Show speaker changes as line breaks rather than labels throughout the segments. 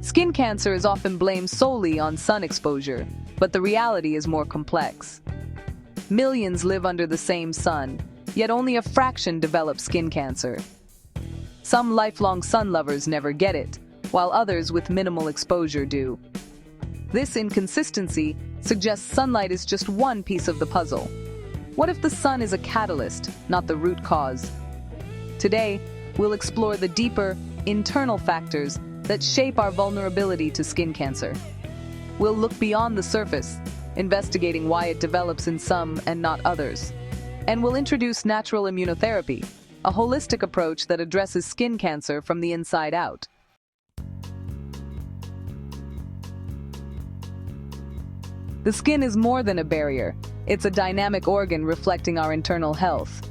Skin cancer is often blamed solely on sun exposure, but the reality is more complex. Millions live under the same sun, yet only a fraction develop skin cancer. Some lifelong sun lovers never get it, while others with minimal exposure do. This inconsistency suggests sunlight is just one piece of the puzzle. What if the sun is a catalyst, not the root cause? Today, we'll explore the deeper, internal factors that shape our vulnerability to skin cancer. We'll look beyond the surface, investigating why it develops in some and not others. And we'll introduce natural immunotherapy, a holistic approach that addresses skin cancer from the inside out. The skin is more than a barrier. It's a dynamic organ reflecting our internal health.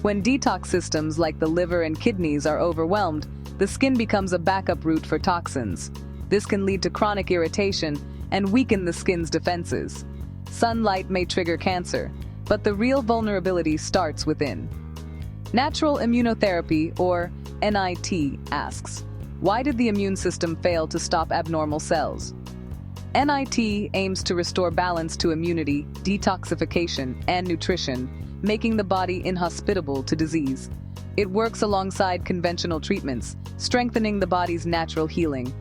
When detox systems like the liver and kidneys are overwhelmed, the skin becomes a backup route for toxins. This can lead to chronic irritation and weaken the skin's defenses. Sunlight may trigger cancer, but the real vulnerability starts within. Natural Immunotherapy, or NIT, asks, why did the immune system fail to stop abnormal cells? NIT aims to restore balance to immunity, detoxification, and nutrition, making the body inhospitable to disease. It works alongside conventional treatments, strengthening the body's natural healing.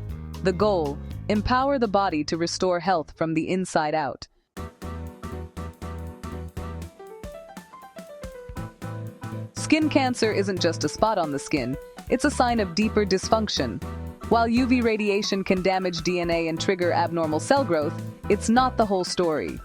The goal: empower the body to restore health from the inside out. Skin cancer isn't just a spot on the skin, it's a sign of deeper dysfunction. While UV radiation can damage DNA and trigger abnormal cell growth, it's not the whole story.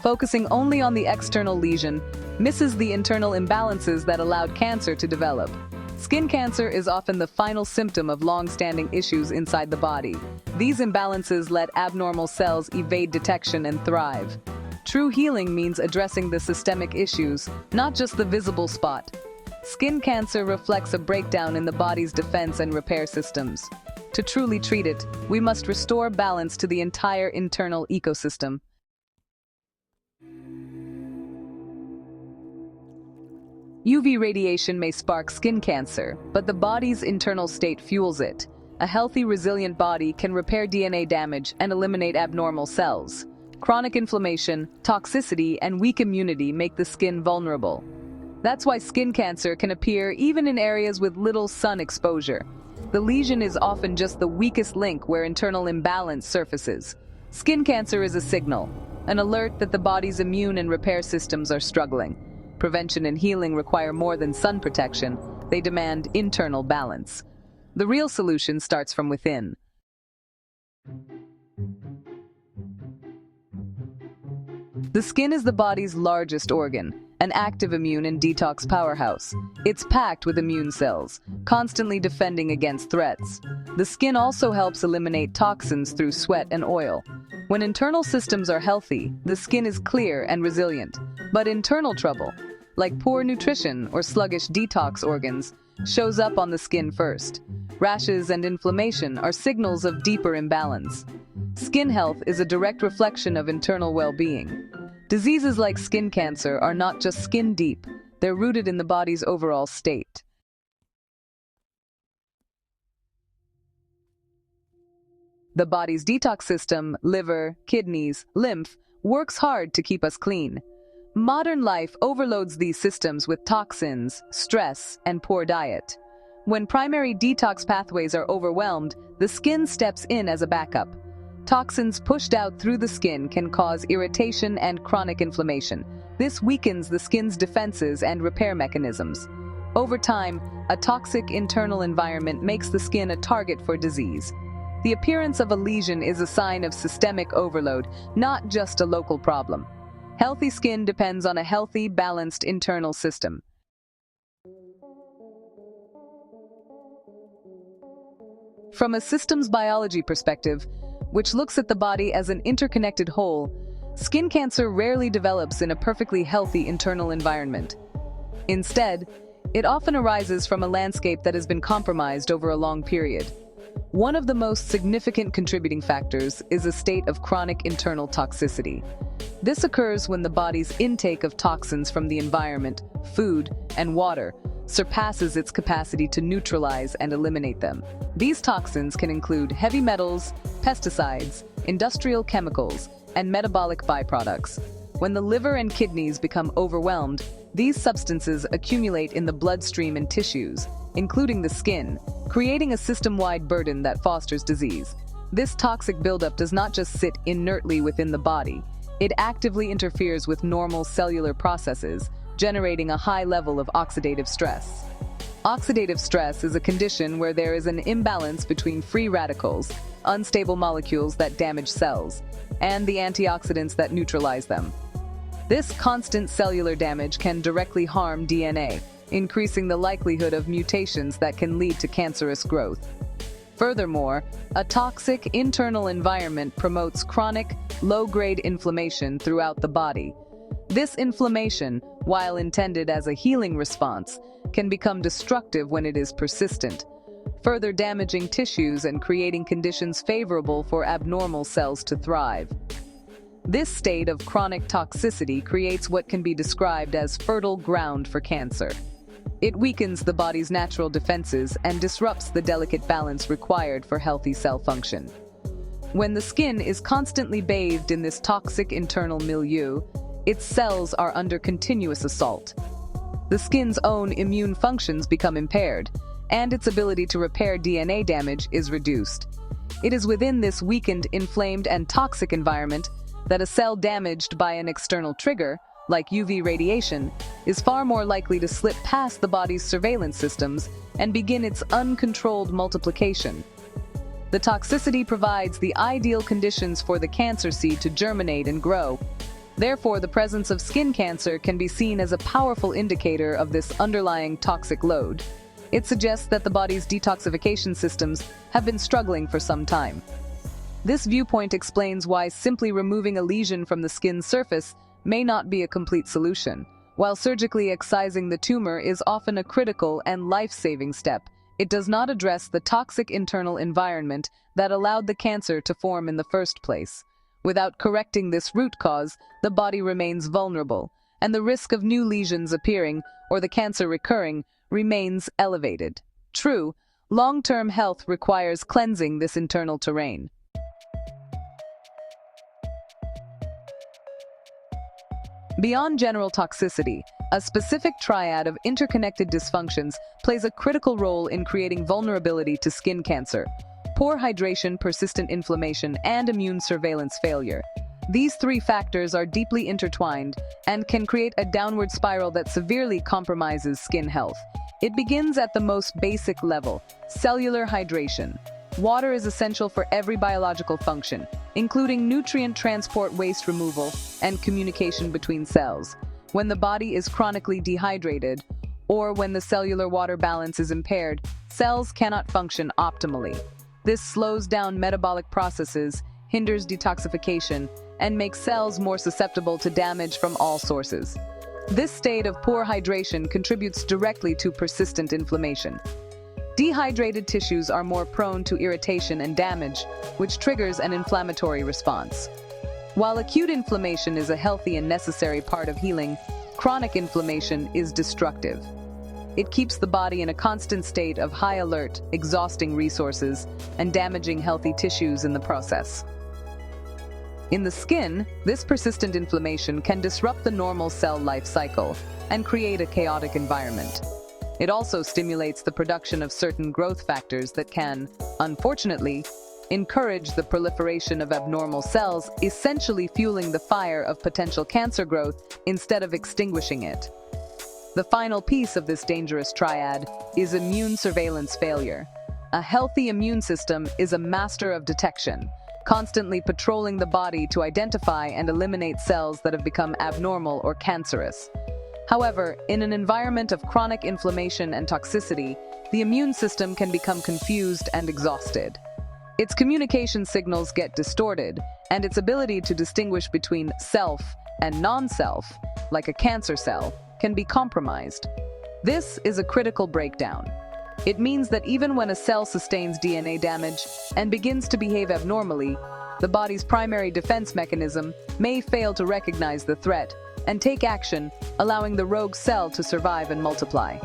Focusing only on the external lesion misses the internal imbalances that allowed cancer to develop. Skin cancer is often the final symptom of long-standing issues inside the body. These imbalances let abnormal cells evade detection and thrive. True healing means addressing the systemic issues, not just the visible spot. Skin cancer reflects a breakdown in the body's defense and repair systems. To truly treat it, we must restore balance to the entire internal ecosystem. UV radiation may spark skin cancer, but the body's internal state fuels it. A healthy, resilient body can repair DNA damage and eliminate abnormal cells. Chronic inflammation, toxicity, and weak immunity make the skin vulnerable. That's why skin cancer can appear even in areas with little sun exposure. The lesion is often just the weakest link where internal imbalance surfaces. Skin cancer is a signal, an alert that the body's immune and repair systems are struggling. Prevention and healing require more than sun protection. They demand internal balance. The real solution starts from within. The skin is the body's largest organ, an active immune and detox powerhouse. It's packed with immune cells, constantly defending against threats. The skin also helps eliminate toxins through sweat and oil. When internal systems are healthy, the skin is clear and resilient. But internal trouble, like poor nutrition or sluggish detox organs, shows up on the skin first. Rashes and inflammation are signals of deeper imbalance. Skin health is a direct reflection of internal well-being. Diseases like skin cancer are not just skin deep, they're rooted in the body's overall state. The body's detox system, liver, kidneys, lymph, works hard to keep us clean. Modern life overloads these systems with toxins, stress, and poor diet. When primary detox pathways are overwhelmed, the skin steps in as a backup. Toxins pushed out through the skin can cause irritation and chronic inflammation. This weakens the skin's defenses and repair mechanisms. Over time, a toxic internal environment makes the skin a target for disease. The appearance of a lesion is a sign of systemic overload, not just a local problem. Healthy skin depends on a healthy, balanced internal system. From a systems biology perspective, which looks at the body as an interconnected whole, skin cancer rarely develops in a perfectly healthy internal environment. Instead, it often arises from a landscape that has been compromised over a long period. One of the most significant contributing factors is a state of chronic internal toxicity. This occurs when the body's intake of toxins from the environment, food, and water surpasses its capacity to neutralize and eliminate them. These toxins can include heavy metals, pesticides, industrial chemicals, and metabolic byproducts. When the liver and kidneys become overwhelmed, these substances accumulate in the bloodstream and tissues, including the skin, creating a system-wide burden that fosters disease. This toxic buildup does not just sit inertly within the body. It actively interferes with normal cellular processes, generating a high level of oxidative stress. Oxidative stress is a condition where there is an imbalance between free radicals, unstable molecules that damage cells, and the antioxidants that neutralize them. This constant cellular damage can directly harm DNA, increasing the likelihood of mutations that can lead to cancerous growth. Furthermore, a toxic internal environment promotes chronic, low-grade inflammation throughout the body. This inflammation, while intended as a healing response, can become destructive when it is persistent, further damaging tissues and creating conditions favorable for abnormal cells to thrive. This state of chronic toxicity creates what can be described as fertile ground for cancer. It weakens the body's natural defenses and disrupts the delicate balance required for healthy cell function. When the skin is constantly bathed in this toxic internal milieu, its cells are under continuous assault. The skin's own immune functions become impaired, and its ability to repair DNA damage is reduced. It is within this weakened, inflamed, and toxic environment that a cell damaged by an external trigger, like UV radiation, is far more likely to slip past the body's surveillance systems and begin its uncontrolled multiplication. The toxicity provides the ideal conditions for the cancer seed to germinate and grow. Therefore, the presence of skin cancer can be seen as a powerful indicator of this underlying toxic load. It suggests that the body's detoxification systems have been struggling for some time. This viewpoint explains why simply removing a lesion from the skin's surface may not be a complete solution. While surgically excising the tumor is often a critical and life-saving step, it does not address the toxic internal environment that allowed the cancer to form in the first place. Without correcting this root cause, the body remains vulnerable, and the risk of new lesions appearing or the cancer recurring remains elevated. True, long-term health requires cleansing this internal terrain. Beyond general toxicity, a specific triad of interconnected dysfunctions plays a critical role in creating vulnerability to skin cancer: poor hydration, persistent inflammation, and immune surveillance failure. These three factors are deeply intertwined and can create a downward spiral that severely compromises skin health. It begins at the most basic level: cellular hydration. Water is essential for every biological function, including nutrient transport, waste removal, and communication between cells. When the body is chronically dehydrated, or when the cellular water balance is impaired, cells cannot function optimally. This slows down metabolic processes, hinders detoxification, and makes cells more susceptible to damage from all sources. This state of poor hydration contributes directly to persistent inflammation. Dehydrated tissues are more prone to irritation and damage, which triggers an inflammatory response. While acute inflammation is a healthy and necessary part of healing, chronic inflammation is destructive. It keeps the body in a constant state of high alert, exhausting resources, and damaging healthy tissues in the process. In the skin, this persistent inflammation can disrupt the normal cell life cycle and create a chaotic environment. It also stimulates the production of certain growth factors that can, unfortunately, encourage the proliferation of abnormal cells, essentially fueling the fire of potential cancer growth instead of extinguishing it. The final piece of this dangerous triad is immune surveillance failure. A healthy immune system is a master of detection, constantly patrolling the body to identify and eliminate cells that have become abnormal or cancerous. However, in an environment of chronic inflammation and toxicity, the immune system can become confused and exhausted. Its communication signals get distorted, and its ability to distinguish between self and non-self, like a cancer cell, can be compromised. This is a critical breakdown. It means that even when a cell sustains DNA damage and begins to behave abnormally, the body's primary defense mechanism may fail to recognize the threat and take action, allowing the rogue cell to survive and multiply.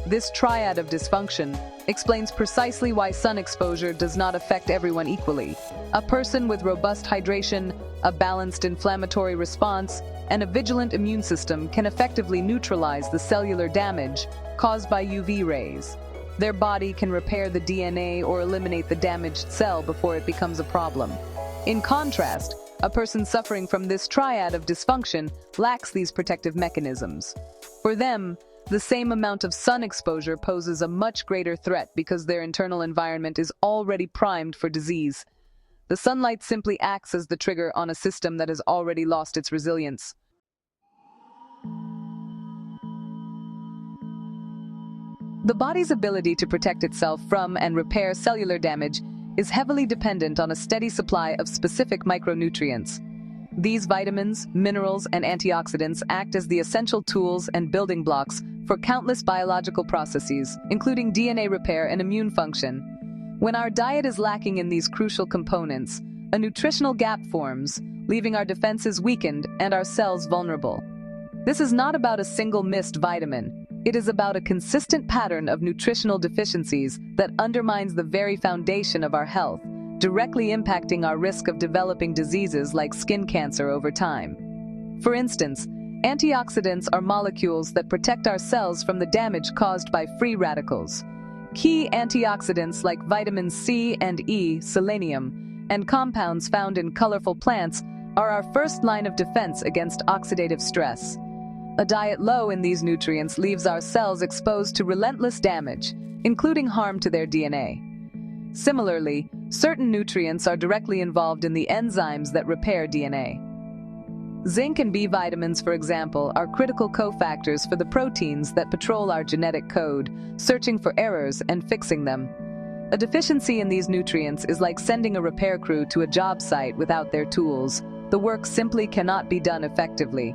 This triad of dysfunction explains precisely why sun exposure does not affect everyone equally. A person with robust hydration, a balanced inflammatory response, and a vigilant immune system can effectively neutralize the cellular damage caused by UV rays. Their body can repair the DNA or eliminate the damaged cell before it becomes a problem. In contrast, a person suffering from this triad of dysfunction lacks these protective mechanisms. For them, the same amount of sun exposure poses a much greater threat because their internal environment is already primed for disease. The sunlight simply acts as the trigger on a system that has already lost its resilience. The body's ability to protect itself from and repair cellular damage is heavily dependent on a steady supply of specific micronutrients. These vitamins, minerals, and antioxidants act as the essential tools and building blocks for countless biological processes, including DNA repair and immune function. When our diet is lacking in these crucial components, a nutritional gap forms, leaving our defenses weakened and our cells vulnerable. This is not about a single missed vitamin. It is about a consistent pattern of nutritional deficiencies that undermines the very foundation of our health, directly impacting our risk of developing diseases like skin cancer over time. For instance, antioxidants are molecules that protect our cells from the damage caused by free radicals. Key antioxidants like vitamins C and E, selenium, and compounds found in colorful plants are our first line of defense against oxidative stress. A diet low in these nutrients leaves our cells exposed to relentless damage, including harm to their DNA. Similarly, certain nutrients are directly involved in the enzymes that repair DNA. Zinc and B vitamins, for example, are critical cofactors for the proteins that patrol our genetic code, searching for errors and fixing them. A deficiency in these nutrients is like sending a repair crew to a job site without their tools. The work simply cannot be done effectively.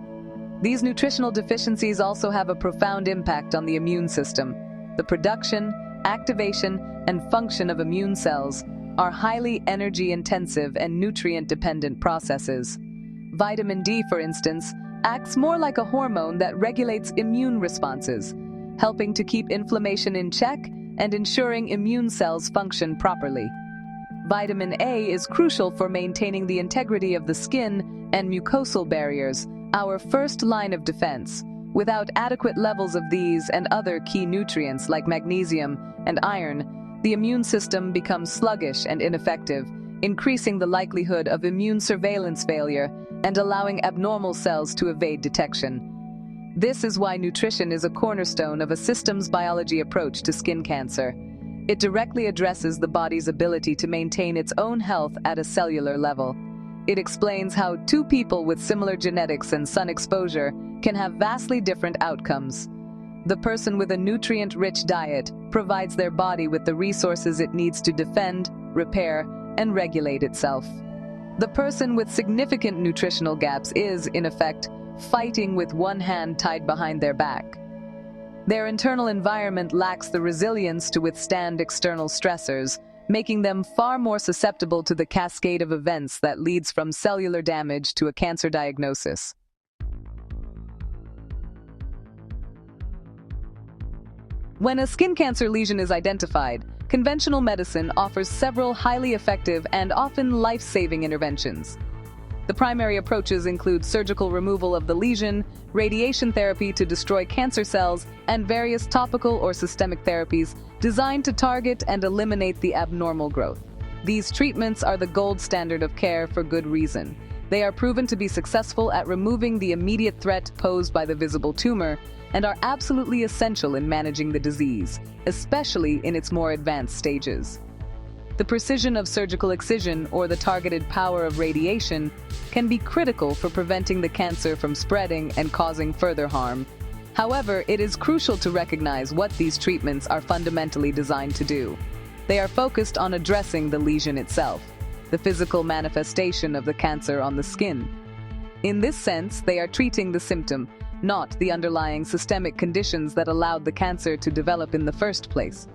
These nutritional deficiencies also have a profound impact on the immune system. The production, activation, and function of immune cells are highly energy-intensive and nutrient-dependent processes. Vitamin D, for instance, acts more like a hormone that regulates immune responses, helping to keep inflammation in check and ensuring immune cells function properly. Vitamin A is crucial for maintaining the integrity of the skin and mucosal barriers, our first line of defense. Without adequate levels of these and other key nutrients like magnesium and iron, the immune system becomes sluggish and ineffective, increasing the likelihood of immune surveillance failure and allowing abnormal cells to evade detection. This is why nutrition is a cornerstone of a systems biology approach to skin cancer. It directly addresses the body's ability to maintain its own health at a cellular level. It explains how two people with similar genetics and sun exposure can have vastly different outcomes. The person with a nutrient-rich diet provides their body with the resources it needs to defend, repair, and regulate itself. The person with significant nutritional gaps is, in effect, fighting with one hand tied behind their back. Their internal environment lacks the resilience to withstand external stressors, making them far more susceptible to the cascade of events that leads from cellular damage to a cancer diagnosis. When a skin cancer lesion is identified, conventional medicine offers several highly effective and often life-saving interventions. The primary approaches include surgical removal of the lesion, radiation therapy to destroy cancer cells, and various topical or systemic therapies designed to target and eliminate the abnormal growth. These treatments are the gold standard of care for good reason. They are proven to be successful at removing the immediate threat posed by the visible tumor and are absolutely essential in managing the disease, especially in its more advanced stages. The precision of surgical excision or the targeted power of radiation can be critical for preventing the cancer from spreading and causing further harm. However, it is crucial to recognize what these treatments are fundamentally designed to do. They are focused on addressing the lesion itself, the physical manifestation of the cancer on the skin. In this sense, they are treating the symptom, not the underlying systemic conditions that allowed the cancer to develop in the first place.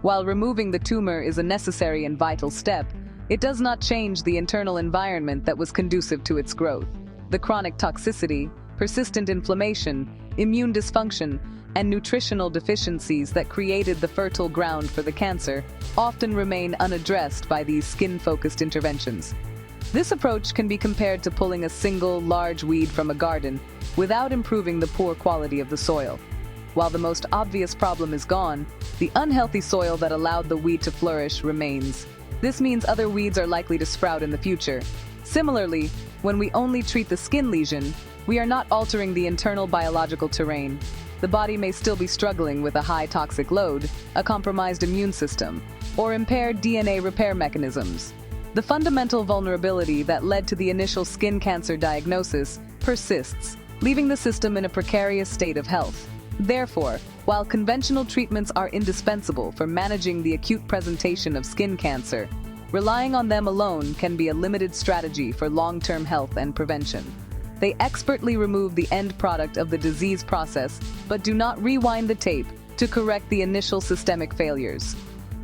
While removing the tumor is a necessary and vital step, it does not change the internal environment that was conducive to its growth. The chronic toxicity, persistent inflammation, immune dysfunction, and nutritional deficiencies that created the fertile ground for the cancer often remain unaddressed by these skin-focused interventions. This approach can be compared to pulling a single, large weed from a garden without improving the poor quality of the soil. While the most obvious problem is gone, the unhealthy soil that allowed the weed to flourish remains. This means other weeds are likely to sprout in the future. Similarly, when we only treat the skin lesion, we are not altering the internal biological terrain. The body may still be struggling with a high toxic load, a compromised immune system, or impaired DNA repair mechanisms. The fundamental vulnerability that led to the initial skin cancer diagnosis persists, leaving the system in a precarious state of health. Therefore, while conventional treatments are indispensable for managing the acute presentation of skin cancer, relying on them alone can be a limited strategy for long-term health and prevention. They expertly remove the end product of the disease process, but do not rewind the tape to correct the initial systemic failures.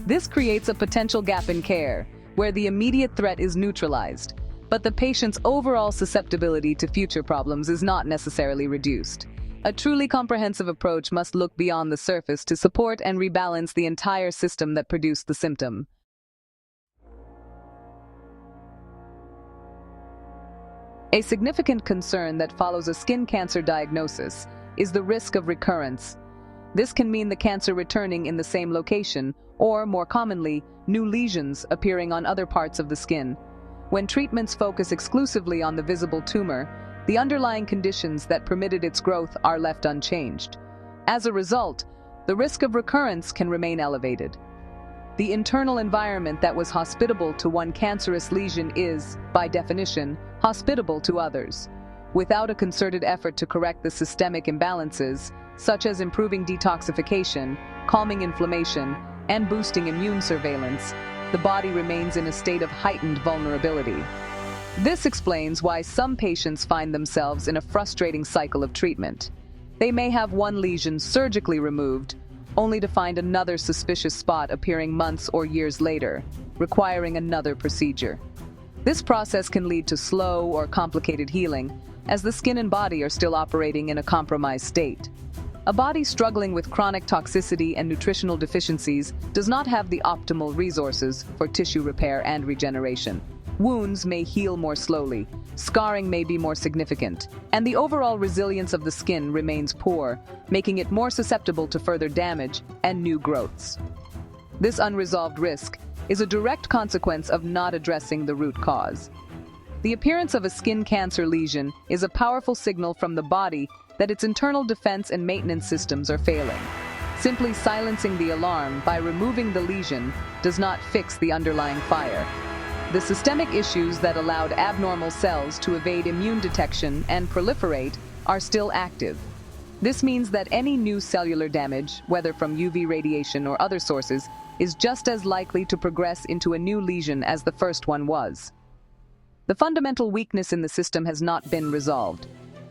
This creates a potential gap in care, where the immediate threat is neutralized, but the patient's overall susceptibility to future problems is not necessarily reduced. A truly comprehensive approach must look beyond the surface to support and rebalance the entire system that produced the symptom. A significant concern that follows a skin cancer diagnosis is the risk of recurrence. This can mean the cancer returning in the same location, or, more commonly, new lesions appearing on other parts of the skin. When treatments focus exclusively on the visible tumor, the underlying conditions that permitted its growth are left unchanged. As a result, the risk of recurrence can remain elevated. The internal environment that was hospitable to one cancerous lesion is, by definition, hospitable to others. Without a concerted effort to correct the systemic imbalances, such as improving detoxification, calming inflammation, and boosting immune surveillance, the body remains in a state of heightened vulnerability. This explains why some patients find themselves in a frustrating cycle of treatment. They may have one lesion surgically removed, only to find another suspicious spot appearing months or years later, requiring another procedure. This process can lead to slow or complicated healing, as the skin and body are still operating in a compromised state. A body struggling with chronic toxicity and nutritional deficiencies does not have the optimal resources for tissue repair and regeneration. Wounds may heal more slowly, scarring may be more significant, and the overall resilience of the skin remains poor, making it more susceptible to further damage and new growths. This unresolved risk is a direct consequence of not addressing the root cause. The appearance of a skin cancer lesion is a powerful signal from the body that its internal defense and maintenance systems are failing. Simply silencing the alarm by removing the lesion does not fix the underlying fire. The systemic issues that allowed abnormal cells to evade immune detection and proliferate are still active. This means that any new cellular damage, whether from UV radiation or other sources, is just as likely to progress into a new lesion as the first one was. The fundamental weakness in the system has not been resolved.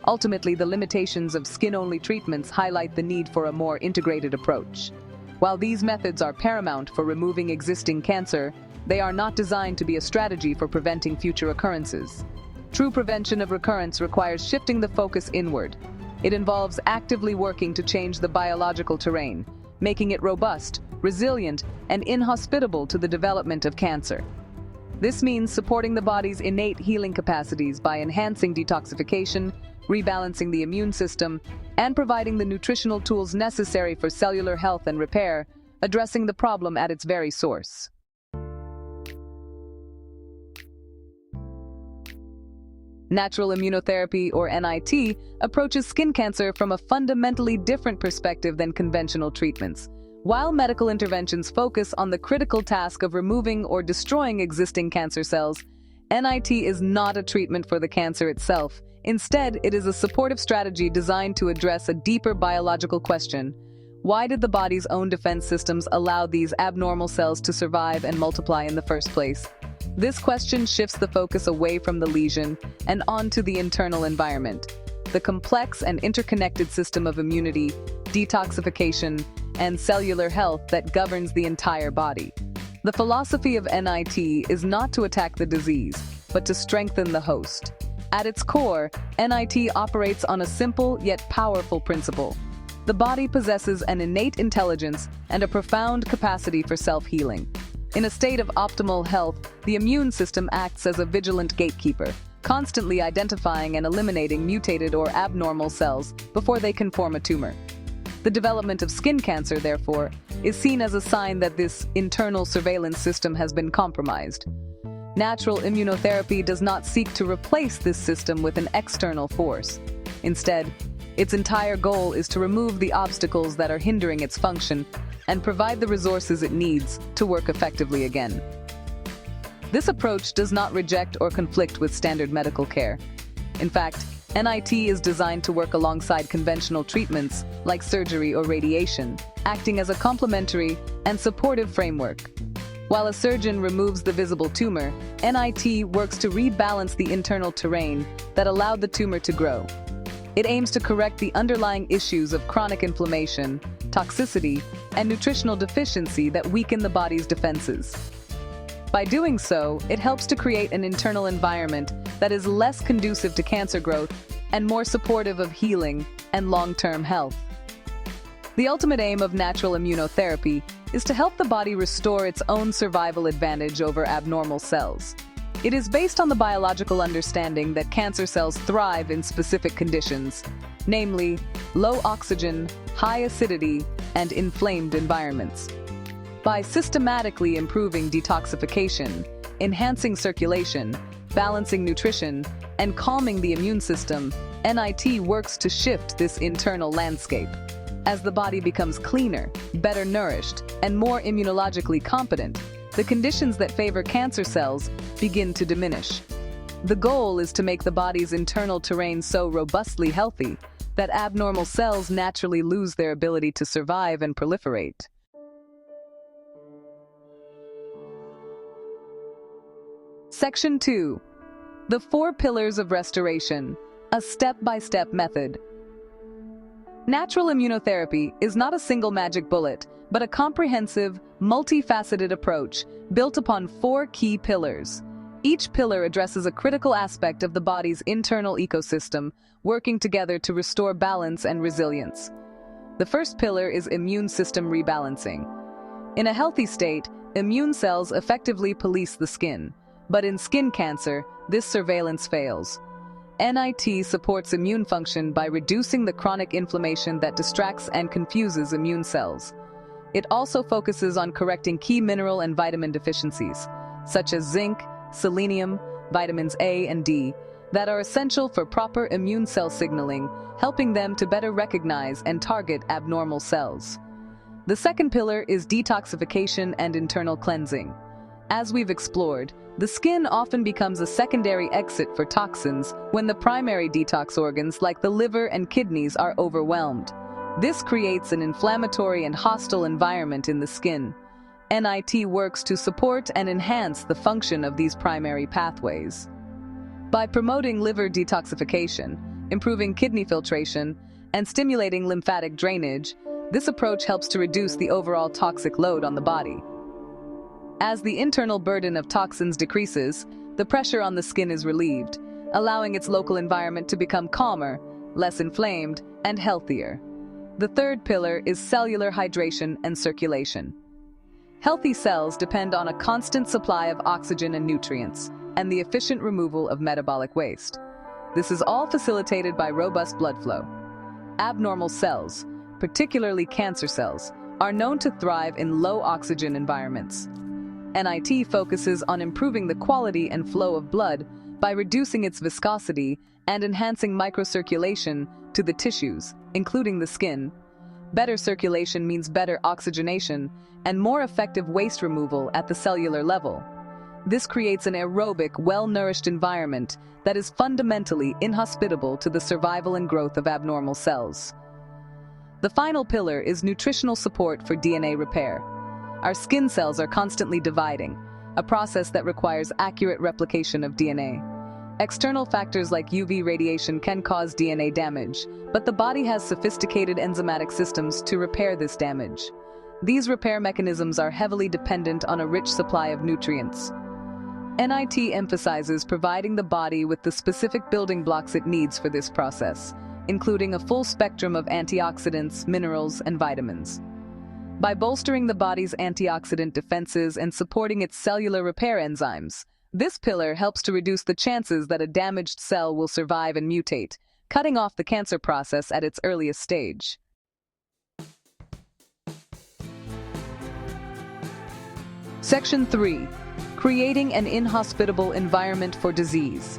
Ultimately, the limitations of skin-only treatments highlight the need for a more integrated approach. While these methods are paramount for removing existing cancer, they are not designed to be a strategy for preventing future occurrences. True prevention of recurrence requires shifting the focus inward. It involves actively working to change the biological terrain, making it robust, resilient, and inhospitable to the development of cancer. This means supporting the body's innate healing capacities by enhancing detoxification, rebalancing the immune system, and providing the nutritional tools necessary for cellular health and repair, addressing the problem at its very source. Natural Immunotherapy, or NIT, approaches skin cancer from a fundamentally different perspective than conventional treatments. While medical interventions focus on the critical task of removing or destroying existing cancer cells, NIT is not a treatment for the cancer itself. Instead, it is a supportive strategy designed to address a deeper biological question. Why did the body's own defense systems allow these abnormal cells to survive and multiply in the first place? This question shifts the focus away from the lesion and onto the internal environment, the complex and interconnected system of immunity, detoxification, and cellular health that governs the entire body. The philosophy of NIT is not to attack the disease, but to strengthen the host. At its core, NIT operates on a simple yet powerful principle. the body possesses an innate intelligence and a profound capacity for self-healing. In a state of optimal health, the immune system acts as a vigilant gatekeeper, constantly identifying and eliminating mutated or abnormal cells before they can form a tumor. The development of skin cancer, therefore, is seen as a sign that this internal surveillance system has been compromised. Natural immunotherapy does not seek to replace this system with an external force. Instead, its entire goal is to remove the obstacles that are hindering its function and provide the resources it needs to work effectively again. This approach does not reject or conflict with standard medical care. In fact, NIT is designed to work alongside conventional treatments like surgery or radiation, acting as a complementary and supportive framework. While a surgeon removes the visible tumor, NIT works to rebalance the internal terrain that allowed the tumor to grow. It aims to correct the underlying issues of chronic inflammation, toxicity, and nutritional deficiency that weaken the body's defenses. By doing so, it helps to create an internal environment that is less conducive to cancer growth and more supportive of healing and long-term health. The ultimate aim of natural immunotherapy is to help the body restore its own survival advantage over abnormal cells. It is based on the biological understanding that cancer cells thrive in specific conditions, namely low oxygen, high acidity, and inflamed environments. By systematically improving detoxification, enhancing circulation, balancing nutrition, and calming the immune system, NIT works to shift this internal landscape. As the body becomes cleaner, better nourished, and more immunologically competent, the conditions that favor cancer cells begin to diminish. The goal is to make the body's internal terrain so robustly healthy that abnormal cells naturally lose their ability to survive and proliferate. Section 2. The 4 Pillars of Restoration, a step-by-step method. Natural immunotherapy is not a single magic bullet, but a comprehensive, multifaceted approach built upon 4 key pillars. Each pillar addresses a critical aspect of the body's internal ecosystem, working together to restore balance and resilience. The first pillar is immune system rebalancing. In a healthy state, immune cells effectively police the skin. But in skin cancer, this surveillance fails. NIT supports immune function by reducing the chronic inflammation that distracts and confuses immune cells. It also focuses on correcting key mineral and vitamin deficiencies, such as zinc, selenium, vitamins A and D, that are essential for proper immune cell signaling, helping them to better recognize and target abnormal cells. The second pillar is detoxification and internal cleansing. As we've explored, the skin often becomes a secondary exit for toxins when the primary detox organs like the liver and kidneys are overwhelmed. This creates an inflammatory and hostile environment in the skin. NIT works to support and enhance the function of these primary pathways. By promoting liver detoxification, improving kidney filtration, and stimulating lymphatic drainage, this approach helps to reduce the overall toxic load on the body. As the internal burden of toxins decreases, the pressure on the skin is relieved, allowing its local environment to become calmer, less inflamed, and healthier. The third pillar is cellular hydration and circulation. Healthy cells depend on a constant supply of oxygen and nutrients, and the efficient removal of metabolic waste. This is all facilitated by robust blood flow. Abnormal cells, particularly cancer cells, are known to thrive in low oxygen environments. NIT focuses on improving the quality and flow of blood by reducing its viscosity and enhancing microcirculation to the tissues, including the skin. Better circulation means better oxygenation and more effective waste removal at the cellular level. This creates an aerobic, well-nourished environment that is fundamentally inhospitable to the survival and growth of abnormal cells. The final pillar is nutritional support for DNA repair. Our skin cells are constantly dividing, a process that requires accurate replication of DNA. External factors like UV radiation can cause DNA damage, but the body has sophisticated enzymatic systems to repair this damage. These repair mechanisms are heavily dependent on a rich supply of nutrients. NIT emphasizes providing the body with the specific building blocks it needs for this process, including a full spectrum of antioxidants, minerals, and vitamins. By bolstering the body's antioxidant defenses and supporting its cellular repair enzymes, this pillar helps to reduce the chances that a damaged cell will survive and mutate, cutting off the cancer process at its earliest stage. Section 3. Creating an inhospitable environment for disease.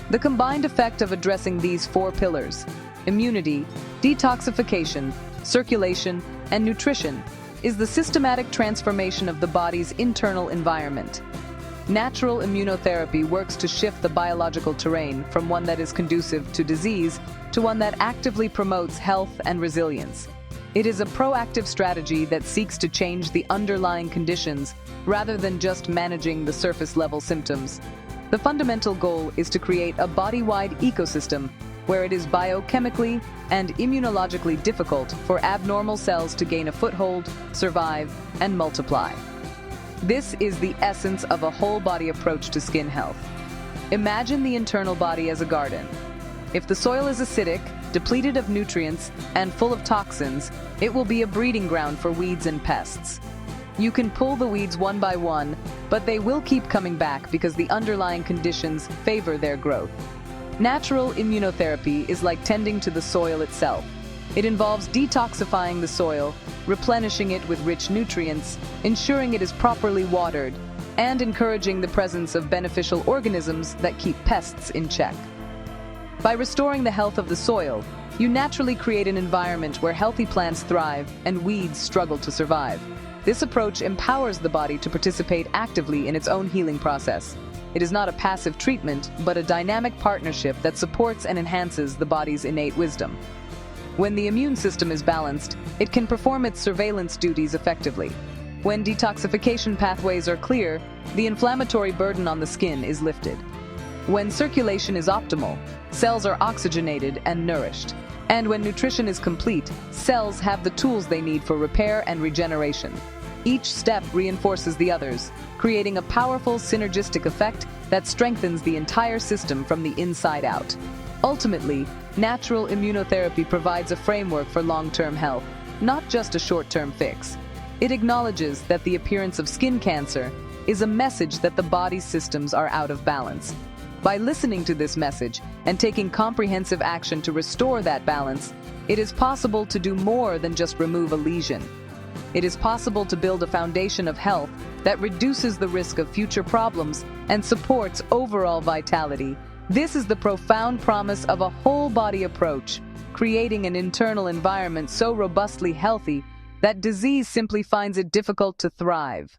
The combined effect of addressing these four pillars, immunity, detoxification, circulation, and nutrition, is the systematic transformation of the body's internal environment. Natural immunotherapy works to shift the biological terrain from one that is conducive to disease to one that actively promotes health and resilience. It is a proactive strategy that seeks to change the underlying conditions rather than just managing the surface-level symptoms. The fundamental goal is to create a body-wide ecosystem where it is biochemically and immunologically difficult for abnormal cells to gain a foothold, survive, and multiply. This is the essence of a whole-body approach to skin health. Imagine the internal body as a garden. If the soil is acidic, depleted of nutrients, and full of toxins, it will be a breeding ground for weeds and pests. You can pull the weeds one by one, but they will keep coming back because the underlying conditions favor their growth. Natural immunotherapy is like tending to the soil itself. It involves detoxifying the soil, replenishing it with rich nutrients, ensuring it is properly watered, and encouraging the presence of beneficial organisms that keep pests in check. By restoring the health of the soil, you naturally create an environment where healthy plants thrive and weeds struggle to survive. This approach empowers the body to participate actively in its own healing process. It is not a passive treatment, but a dynamic partnership that supports and enhances the body's innate wisdom. When the immune system is balanced, it can perform its surveillance duties effectively. When detoxification pathways are clear, the inflammatory burden on the skin is lifted. When circulation is optimal, cells are oxygenated and nourished. And when nutrition is complete, cells have the tools they need for repair and regeneration. Each step reinforces the others, creating a powerful synergistic effect that strengthens the entire system from the inside out. Ultimately, natural immunotherapy provides a framework for long-term health, not just a short-term fix. It acknowledges that the appearance of skin cancer is a message that the body's systems are out of balance. By listening to this message and taking comprehensive action to restore that balance, it is possible to do more than just remove a lesion. It is possible to build a foundation of health that reduces the risk of future problems and supports overall vitality. This is the profound promise of a whole-body approach, creating an internal environment so robustly healthy that disease simply finds it difficult to thrive.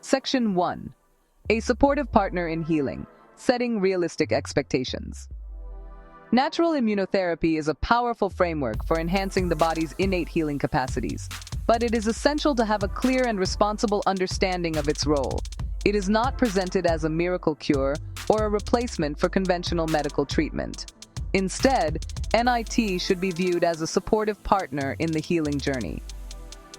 Section 1. A supportive partner in healing, setting realistic expectations. Natural immunotherapy is a powerful framework for enhancing the body's innate healing capacities, but it is essential to have a clear and responsible understanding of its role. It is not presented as a miracle cure or a replacement for conventional medical treatment. Instead, NIT should be viewed as a supportive partner in the healing journey.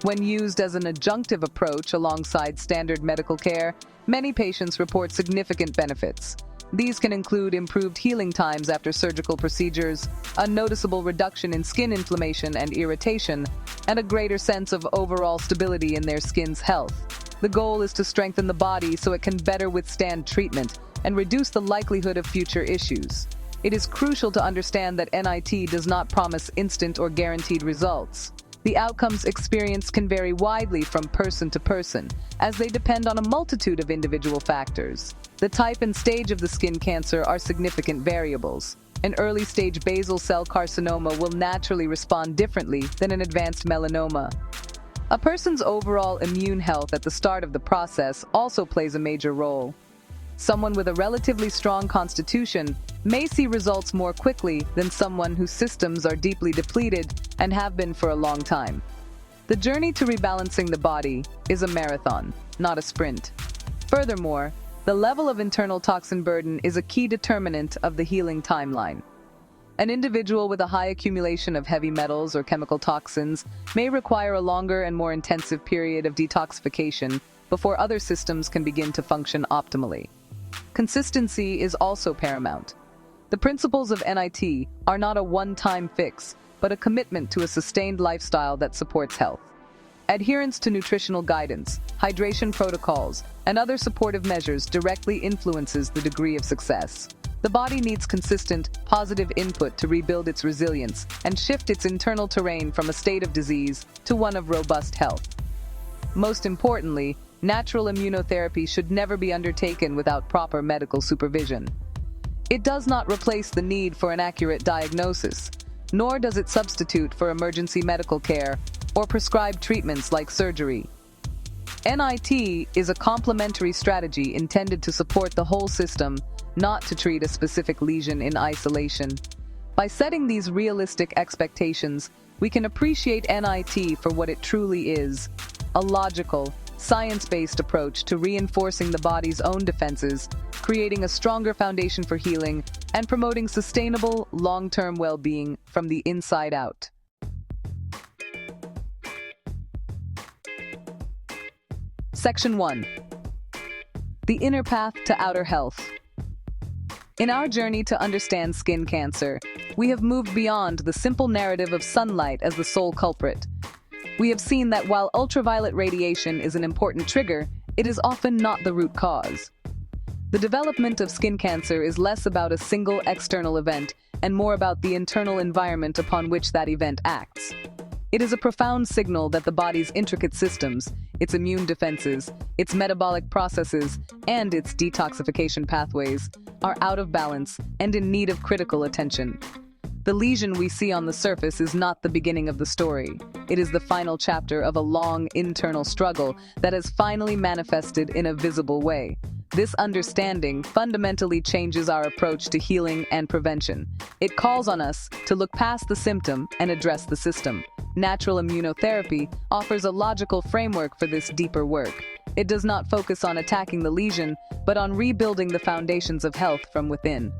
When used as an adjunctive approach alongside standard medical care, many patients report significant benefits. These can include improved healing times after surgical procedures, a noticeable reduction in skin inflammation and irritation, and a greater sense of overall stability in their skin's health. The goal is to strengthen the body so it can better withstand treatment and reduce the likelihood of future issues. It is crucial to understand that NIT does not promise instant or guaranteed results. The outcomes experienced can vary widely from person to person, as they depend on a multitude of individual factors. The type and stage of the skin cancer are significant variables. An early-stage basal cell carcinoma will naturally respond differently than an advanced melanoma. A person's overall immune health at the start of the process also plays a major role. Someone with a relatively strong constitution may see results more quickly than someone whose systems are deeply depleted and have been for a long time. The journey to rebalancing the body is a marathon, not a sprint. Furthermore, the level of internal toxin burden is a key determinant of the healing timeline. An individual with a high accumulation of heavy metals or chemical toxins may require a longer and more intensive period of detoxification before other systems can begin to function optimally. Consistency is also paramount. The principles of NIT are not a one-time fix, but a commitment to a sustained lifestyle that supports health. Adherence to nutritional guidance, hydration protocols, and other supportive measures directly influences the degree of success. The body needs consistent, positive input to rebuild its resilience and shift its internal terrain from a state of disease to one of robust health. Most importantly, natural immunotherapy should never be undertaken without proper medical supervision. It does not replace the need for an accurate diagnosis, nor does it substitute for emergency medical care or prescribed treatments like surgery. NIT is a complementary strategy intended to support the whole system, not to treat a specific lesion in isolation. By setting these realistic expectations, we can appreciate NIT for what it truly is: a logical, science-based approach to reinforcing the body's own defenses, creating a stronger foundation for healing, and promoting sustainable, long-term well-being from the inside out. Section 1. The inner path to outer health. In our journey to understand skin cancer, we have moved beyond the simple narrative of sunlight as the sole culprit. We have seen that while ultraviolet radiation is an important trigger, it is often not the root cause. The development of skin cancer is less about a single external event and more about the internal environment upon which that event acts. It is a profound signal that the body's intricate systems, its immune defenses, its metabolic processes, and its detoxification pathways are out of balance and in need of critical attention. The lesion we see on the surface is not the beginning of the story. It is the final chapter of a long internal struggle that has finally manifested in a visible way. This understanding fundamentally changes our approach to healing and prevention. It calls on us to look past the symptom and address the system. Natural immunotherapy offers a logical framework for this deeper work. It does not focus on attacking the lesion, but on rebuilding the foundations of health from within.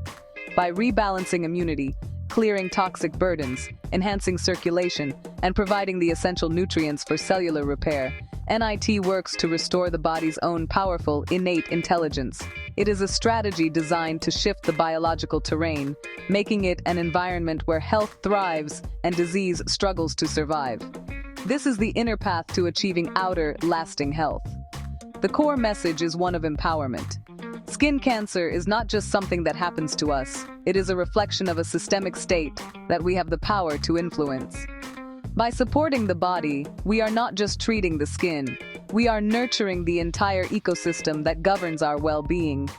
By rebalancing immunity, clearing toxic burdens, enhancing circulation, and providing the essential nutrients for cellular repair, NIT works to restore the body's own powerful, innate intelligence. It is a strategy designed to shift the biological terrain, making it an environment where health thrives and disease struggles to survive. This is the inner path to achieving outer, lasting health. The core message is one of empowerment. Skin cancer is not just something that happens to us. It is a reflection of a systemic state that we have the power to influence. By supporting the body, we are not just treating the skin. We are nurturing the entire ecosystem that governs our well-being.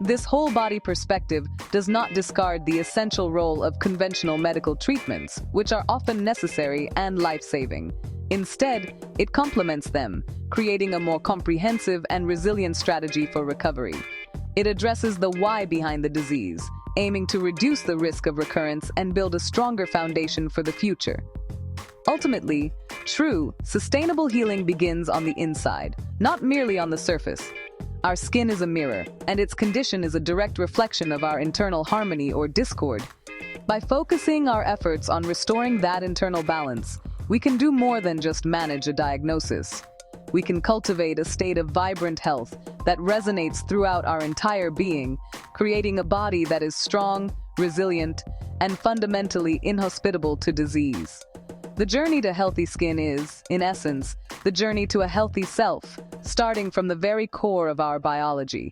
This whole-body perspective does not discard the essential role of conventional medical treatments, which are often necessary and life-saving. Instead, it complements them, creating a more comprehensive and resilient strategy for recovery. It addresses the why behind the disease, aiming to reduce the risk of recurrence and build a stronger foundation for the future. Ultimately, true, sustainable healing begins on the inside, not merely on the surface. Our skin is a mirror, and its condition is a direct reflection of our internal harmony or discord. By focusing our efforts on restoring that internal balance, we can do more than just manage a diagnosis. We can cultivate a state of vibrant health that resonates throughout our entire being, creating a body that is strong, resilient, and fundamentally inhospitable to disease. The journey to healthy skin is, in essence, the journey to a healthy self, starting from the very core of our biology.